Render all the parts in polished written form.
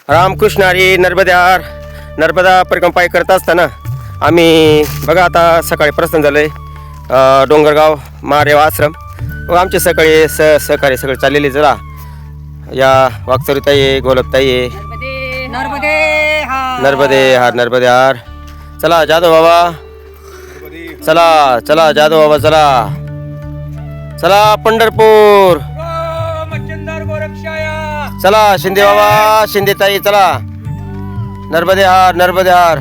रामकृष्ण हरी. नर्मदार नर्मदा परिक्रमा पायी करत असताना आम्ही बघा आता सकाळी प्रस्थान झालं आहे डोंगरगाव महादेव आश्रम व आमचे सकाळी सहकारी सगळे चाललेले. जरा या वागचौरीताई आहे, गोलपताई आहे, नर्मदे हार नर्मदे हार. चला जाधव बाबा, चला चला जाधव बाबा, चला चला पंढरपूर, चला शिंदे बाबा, शिंदे ताई, चला नर्मदे हार नर्मदे हार.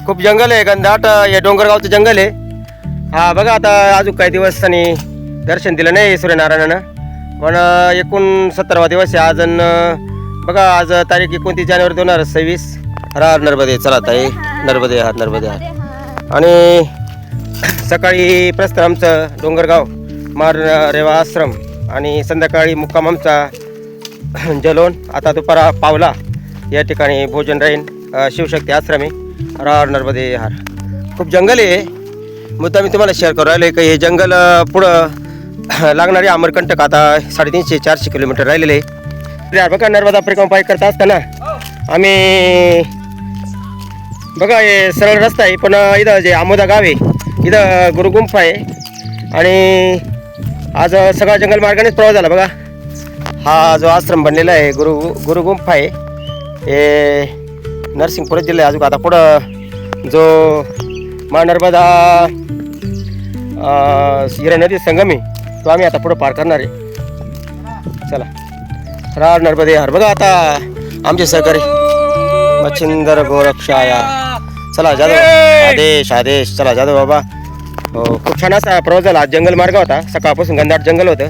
खूप जंगल आहे, घनदाट हे डोंगरगावचं जंगल आहे. हा बघा आता अजून काही दिवस आणि दर्शन दिलं नाही सूर्यनारायणानं, पण 69वा दिवस आहे आज. बघा आज तारीख 29 जानेवारी 2026. हर हर नर्मदे. चला ताई नर्मदे हार नर्मदे हार. आणि सकाळी प्रस्थान आमचं डोंगरगाव महादेव आश्रम आणि संध्याकाळी मुक्काम आमचा जलोन. आता दुपारा पावला या ठिकाणी भोजन राहीन. शिवशक्ती आश्रम आहे. हर हर नर्मदे हार. खूप जंगल आहे, मुद्दा मी तुम्हाला शेअर करू राहिलो आहे की हे जंगल पुढं लागणारे अमरकंटक आता 350-400 किलोमीटर राहिलेले आहे. बघा नर्मदा परिक्रमा पायी करत असताना आम्ही बघा हे सरळ रस्ता आहे, पण इथं जे आमोदा गाव आहे इथं गुरुगुंफा आहे आणि आज सगळा जंगल मार्गानेच प्रवास झाला. बघा हा जो आश्रम बनलेला आहे गुरुगुंफा आहे, हे नरसिंगपूर जिल्हा आहे. अजून आता पुढं जो नर्मदा हिरा नदी संगम आहे तो आम्ही आता पुढं पार करणार आहे. चला हर नर्मदे हर. बघा आता आमचे सहकारी मच्छिंदर गोरक्षाया. चला जाधव आदेश आदेश. चला जाधव बाबा. हो खूप छान असा प्रवास झाला. जंगल मार्ग होता, सकाळपासून घनदाट जंगल होतं.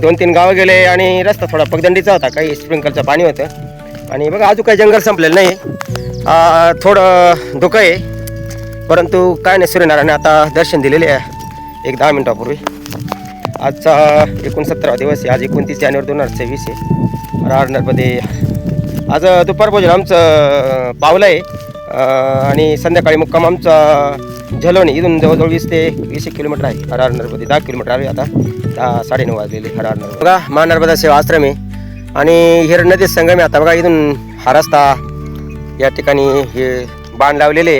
2-3 गावं गेले आणि रस्ता थोडा पगदंडीचा होता, काही स्प्रिंकलचं पाणी होतं. आणि बघा अजून काही जंगल संपलेलं नाही, थोडं धोकं आहे, परंतु काय नाही सूर्यनारायण आता दर्शन दिलेले आहे 10 मिनिटापूर्वी. आजचा 69वा दिवस आहे. आज 29 जानेवारी 2026 आहे. हर नर्मदे. आज दुपार भोजन आमचं पावलं आहे आणि संध्याकाळी मुक्काम आमचा झलोनी. इथून जवळजवळ 20 किलोमीटर आहे. हर नर्मदे. 10 किलोमीटर आले आता. 9:30 वाजलेले. हर नर्मदे. बघा नर्मदा सेवा आश्रम आहे आणि हिरण नदी संगम आहे. आता बघा इथून हा रस्ता या ठिकाणी हे बाण लावलेले,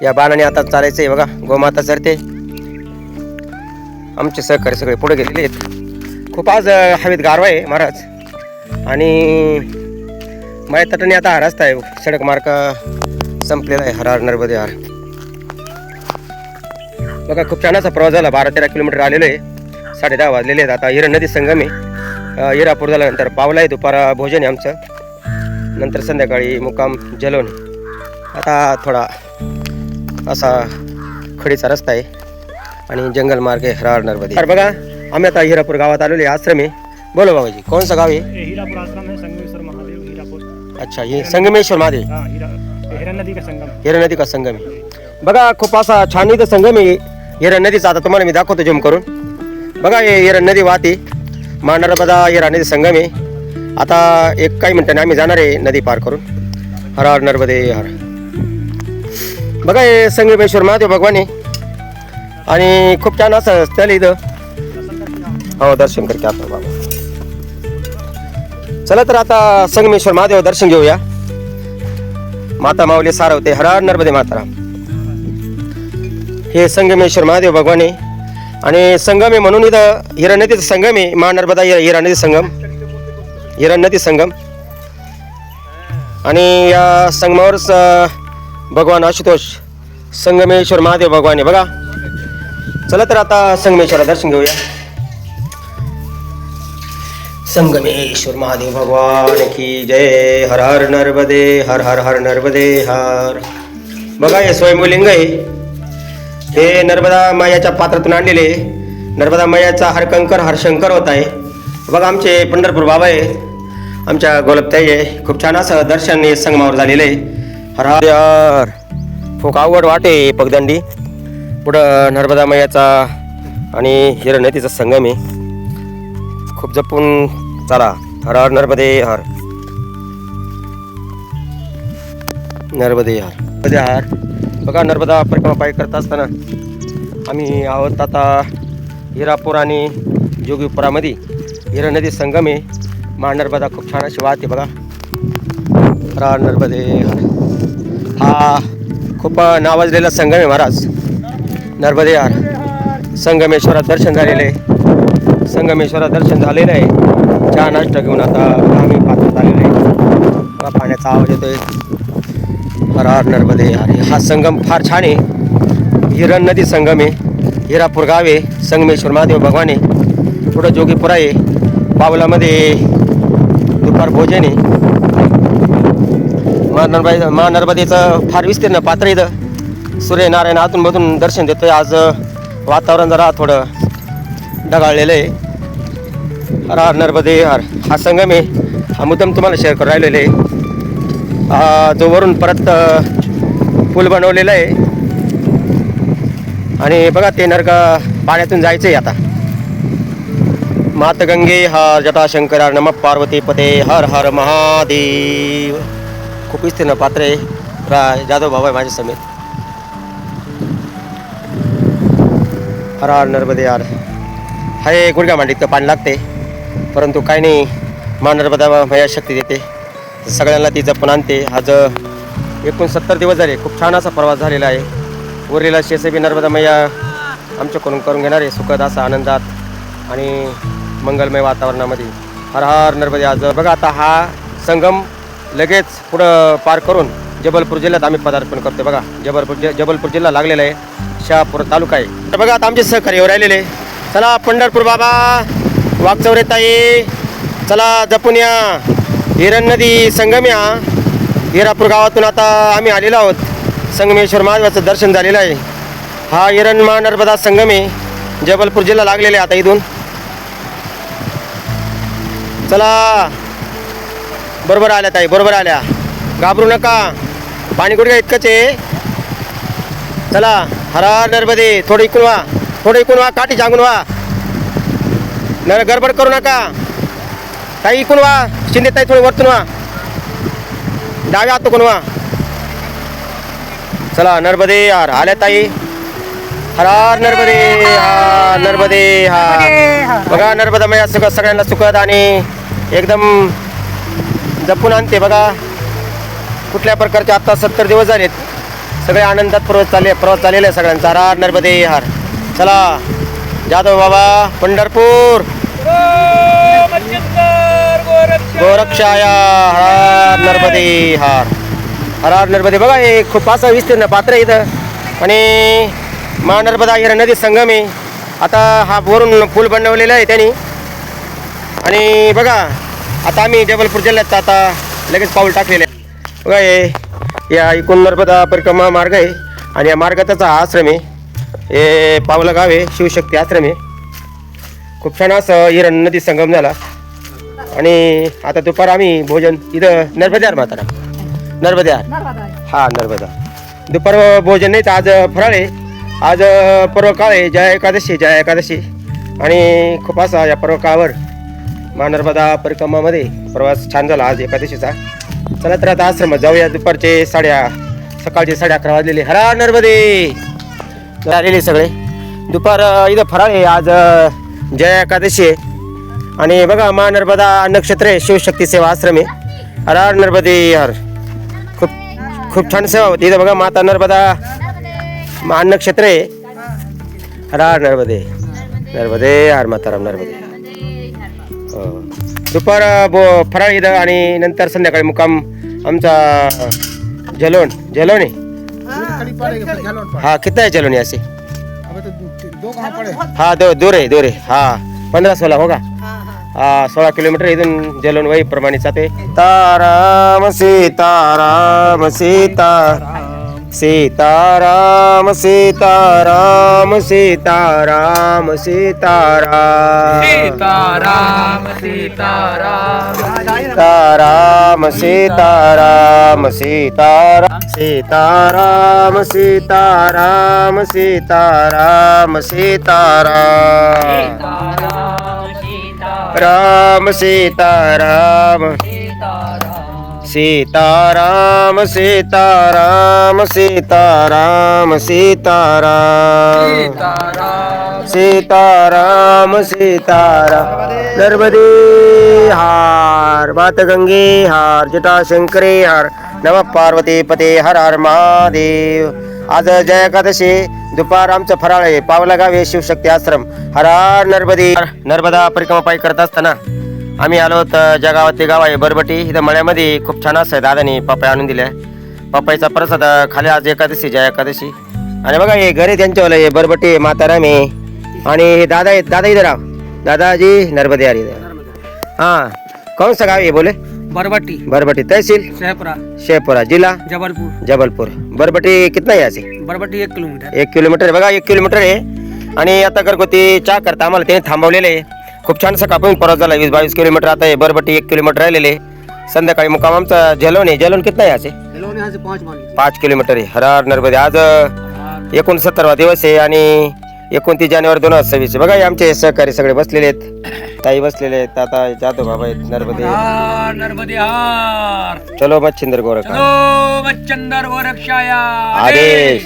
या बाणाने आता चालायचं आहे. बघा गोमाता चरते. आमचे सहकारी सगळे पुढे गेलेले आहेत. खूप आज हवेत गारवा आहे महाराज. आणि माझ्या तटाने आता हा रस्ता आहे, सडक मार्ग संपलेला आहे. हर नर्मदे हार. बघा खूप छान असा प्रवास झाला. 12-13 किलोमीटर आलेलो आहे. 10:30 वाजलेले आहेत. आता हिरण नदी संगम आहे. हिरापूर झाल्यानंतर पावला आहे. दुपारा भोजन आहे आमचं. नंतर संध्याकाळी मुक्काम जलोनी. आता थोडा असा खडीचा रस्ता आहे आणि जंगल मार्ग आहे. हर नर्मदे. तर बघा आम्ही आता हिरापूर गावात आलेलो आहे. आश्रम आहे. बोलो बाबाजी कोण सा गाव आहे? हिरापूर आश्रम है, संगमेश्वर महादेव हिरापूर. अच्छा ये संगमेश्वर महादेव. हिरण नदी का संगम. हिरण नदी का संगम आहे. बघा खूप असा छान इथं संगम आहे हिरण नदीचा. आता तुम्हाला मी दाखवतो झूम करून. बघा हे हिरण नदी वाहते. नर्मदा हिरण नदी संगम आहे. आता काही मिनिटांनी आम्ही जाणार आहे नदी पार करून. हर नर्मदे हर. बघा हे संगमेश्वर महादेव भगवान आहे आणि खूप छान असं स्थळ इथं. हो दर्शन करते आता बाबा. चला तर आता संगमेश्वर महादेव दर्शन घेऊया. माता माऊली सारवते. हर नर्मदे माता. हे संगमेश्वर महादेव भगवान आहे आणि संगम आहे म्हणून इथं हिरण नदीचं संगम आहे. नर्मदा हिरण नदी संगम, हिरण नदी संगम. आणि या संगमावरच भगवान आशुतोष संगमेश्वर महादेव भगवान आहे. बघा चला तर आता संगमेश्वरा दर्शन घेऊया. संगमेश्वर महादेव भगवान की जय. हर हर नर्मदे हर हर हर नर्मदे हर. बघा हे स्वयंभूलिंग आहे. हे नर्मदा मैयाच्या पात्रातून आणलेले. नर्मदा मैयाचा हरकंकर हरशंकर होत आहे. बघा आमचे पंढरपूर बाबा आहे, आमच्या गोलपताई आहे. खूप छान असं दर्शन हे संगमावर झालेलं आहे. हर हर. खूप आवड वाटे पगदंडी. पुढं नर्मदा मैयाचा आणि हिरण नदीचा संगम आहे. खूप जपून चला. हर हर नर्मदे हर नर्मदे हर नर्मदे हर. बघा नर्मदा परिक्रमा पायी करत असताना आम्ही आहोत आता हिरापूर आणि जोगीपुरामध्ये. हिरण नदी संगम आहे. नर्मदा खूप छान अशी वाहते बघा. हर नर्मदे हर. हा खूप नावाजलेला संगम आहे महाराज. नर्मदे हर. संगमेश्वरात दर्शन झालेलं आहे. संगमेश्वरात दर्शन झालेलं आहे. चहा नाश्ता घेऊन आता आम्ही पात्रात आलेलो आहे. बघा पाण्याचा आवाज येतोय. हर हर नर्मदे हर. हा संगम फार छान आहे. हिरण नदी संगम आहे. हिरापूर गाव आहे. संगमेश्वर महादेव भगवान आहे. पुढं जोगीपुरा आहे. पावलामध्ये दुपार भोजन आहे. महानर्मदेचं फार विस्तीर्ण पात्र आहे इथं. सूर्यनारायण आतून मधून दर्शन देतोय. आज वातावरण जरा थोडं ढगाळलेलं आहे. हर हर नर्मदे हर. हा संगम आहे. हा मुद्दाम तुम्हाला शेअर करून राहिलेलं आहे. जो वरून परत पूल बनवलेला आहे. आणि बघा ते नरका पाण्यातून जायचं आहे आता. मात गंगे हर जटाशंकर नमः पार्वती पते हर हर महादेव. खूप विस्तीर्ण पात्र आहे. जाधव भाऊ आहे माझ्या समेत. हर हर नर्मदे हर. हाय गुडघ्या मांडीत पाणी लागते परंतु काही नाही. मा नर्मदा मैया शक्ती देते. सगळ्यांना ती जपून आणते. आज 69 दिवस झाले. खूप छान असा प्रवास झालेला आहे. उरलेला शेषबी नर्मदा मैया आमच्याकडून करून घेणार आहे सुखद असा आनंदात आणि मंगलमय वातावरणामध्ये. हर हर नर्मदे. आज बघा आता हा संगम लगेच पुढं पार करून जबलपूर जिल्ह्यात आम्ही पदार्पण करतो. बघा जबलपूर जिल्हा लागलेला आहे. शहापूर तालुका आहे. तर बघा आता आमचे सहकारी येऊ राहिलेले. चला पंढरपूर बाबा वागचौरे ताई चला जपून या. हिरण नदी संगम या. हिरापूर गावातून आता आम्ही आलेलो आहोत. संगमेश्वर महादेवाचं दर्शन झालेलं आहे. हा हिरण नर्मदा संगम आहे. जबलपूर जिल्हा लागलेला आहे आता इथून. चला बरोबर आल्या ताई बरोबर आल्या. घाबरू नका. पाणी गुडघ्या इतकंच आहे. चला हर हर नर्मदे. थोडं इकून व्हा. थोडं इकून व्हा. काठी सांगून व्हा. गडबड करू नका. ताई इकून व्हा. शिंदे ताई थोडी वरतून व्हा. डाव्या हातून व्हा. चला नर्मदे यार आल्या ताई. हर हर नर्मदे हा नर्मदे हा. बघा नर्मदा मैया सगळ्यांना सुखद आणि एकदम जपून आणते. बघा कुठल्या प्रकारचे आता 70 दिवस झालेत. सगळे आनंदात प्रवास चाललेला आहे सगळ्यांचा. हर हर नर्मदे हर. चला जाधव बाबा पंढरपूर गोरक्षाया हर नर्मदे हर. हर हर नर्मदे. बघा हे खूप असं विस्तीर्ण पात्र आहे इथं. आणि महानर्मदा हिरण नदी संगम आहे. आता हा वरून पूल बनवलेला आहे त्यांनी. आणि बघा आता आम्ही जबलपूर जिल्ह्यात आता लगेच पाऊल टाकलेलं आहे. बघा हे या इकडून नर्मदा परिक्रमा मार्ग आहे. आणि या मार्गाचा हा आश्रम आहे. हे पावला गाव आहे. शिवशक्ती आश्रम आहे. खूप छान असं हिरण नदी संगम झाला. आणि आता दुपार आम्ही भोजन इथं नर्मद्यार म्हातारा नर्मद्यार हा नर्मदा. दुपार भोजन नाही तर आज फराळ आहे. आज पर्व काळ आहे. जय एकादशी आणि खूप असा या पर्व काळावर महानर्मदा परिक्रमामध्ये प्रवास छान झाला आज एकादशीचा. चला तर आता आश्रमात जाऊया. दुपारचे सकाळचे 11:30 वाजलेले. हर हर नर्मदे आलेले सगळे. दुपार इथं फराळ आहे. आज जय एकादशी आहे. आणि बघा महानर्मदा नक्षत्र आहे. शिवशक्ती सेवा आश्रम आहे. हर हर नर्मदे हर. खूप छान सेवा होती इथं. बघा माता नर्मदा नक्षत्र आहे. हर हर नर्मदे हर माताराम नर्मदे. दुपार फराळ इथं आणि नंतर संध्याकाळी मुक्काम आमचा जलोन आहे. हाँ कितना है जलोनी ऐसे? हाँ दूर है हाँ 15-16 होगा. हाँ 16 किलोमीटर इधर जलोन वही प्रमाणित जाते. ताराम सीताराम सीताराम सीताराम सीताराम सीताराम सीताराम सीताराम सीताराम सीताराम सीताराम सीताराम सीताराम सीताराम राम सीताराम सीताराम सीताराम सीताराम सीताराम सीताराम सीताराम नर्मदे हार मात गंगे हार जटा शंकरे हार नम पार्वती पते हर हर महादेव. आज जय एकादशी दुपार आमचं फराळ आहे. पावला गाव शिवशक्ती आश्रम हर हर नर्मदे. नर्मदा परिक्रमा पायी करत असताना आम्ही आलो तर ज्या गावात ते गाव आहे बरबटी. इथं मळ्यामध्ये खूप छान असं दादानी पपया आणून दिल्या. पपईचा प्रसाद खाली आज एकादशी जय एकादशी. आणि बघा हे घरी त्यांच्यावाला हे बरबटी माताराम आहे आणि हे दादा आहेत. दादा इधर आओ दादाजी नर्मदे आ रही हाँ कौन सा गाँव है बोले. बरबटी बरबटी तहसील शहपुरा शेखपुरा जिला जबलपुर. जबलपुर. बरबटी कितना है यहाँ से. बरबटी 1 किलोमीटर. 1 किलोमीटर बघा 1 किलोमीटर आहे. आणि आता घरगुती चहा करता आम्हाला त्याने थांबवलेले आहे. खूप छान सकाळपासून परत झाला 20-22 किलोमीटर. आता हे बरबटी 1 किलोमीटर राहिलेले. संध्याकाळी मुक्काम आमचा झेलोन आहे. झेलोन कितना आहे यहाँ से 5 किलोमीटर आहे. हर हर नर्मदे. आज 69वा दिवस आहे आणि 29 जानेवारी 2026. बघा हे आमचे सहकारी सगळे बसलेले आहेत. ताई बसलेले आहेत. आता जातो बाबा आहेत नर्मदे. नर्मदे हार चलो मच्छिंद्र गोरख चलो मच्छंदर गोरक्षाया आदेश.